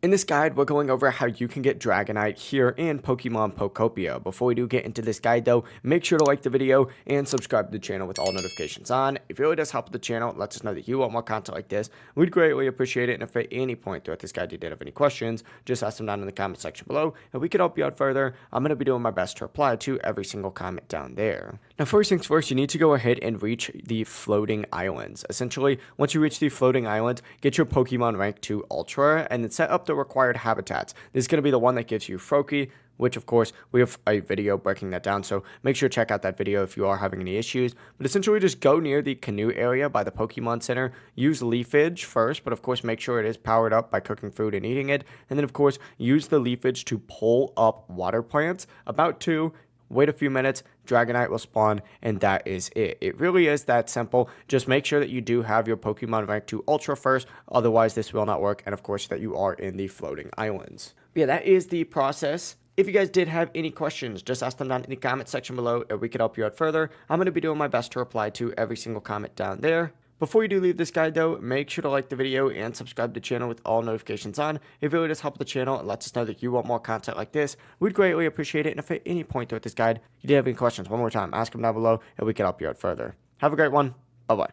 In this guide, we're going over how you can get Dragonite here in Pokemon Pokopia. Before we do get into this guide though, make sure to like the video and subscribe to the channel with all notifications on. It really does help the channel. It lets us know that you want more content like this. We'd greatly appreciate it, and if at any point throughout this guide you did have any questions, just ask them down in the comment section below and we can help you out further. I'm going to be doing my best to reply to every single comment down there. Now first things first, you need to go ahead and reach the floating islands. Essentially, once you reach the floating islands, get your Pokemon rank to Ultra and then set up the required habitats. This is going to be the one that gives you Froakie, which of course we have a video breaking that down, so make sure to check out that video if you are having any issues. But essentially just go near the canoe area by the Pokemon Center, use leafage first, but of course make sure it is powered up by cooking food and eating it, and then of course use the leafage to pull up water plants, about 2. Wait a few minutes, Dragonite will spawn, and that is it. It really is that simple. Just make sure that you do have your Pokemon rank to Ultra first, otherwise this will not work, and of course that you are in the floating islands. But yeah, that is the process. If you guys did have any questions, just ask them down in the comment section below, and we could help you out further. I'm going to be doing my best to reply to every single comment down there. Before you do leave this guide though, make sure to like the video and subscribe to the channel with all notifications on. It really does help the channel and lets us know that you want more content like this. We'd greatly appreciate it, and if at any point throughout this guide you do have any questions, one more time, ask them down below and we can help you out further. Have a great one. Bye-bye.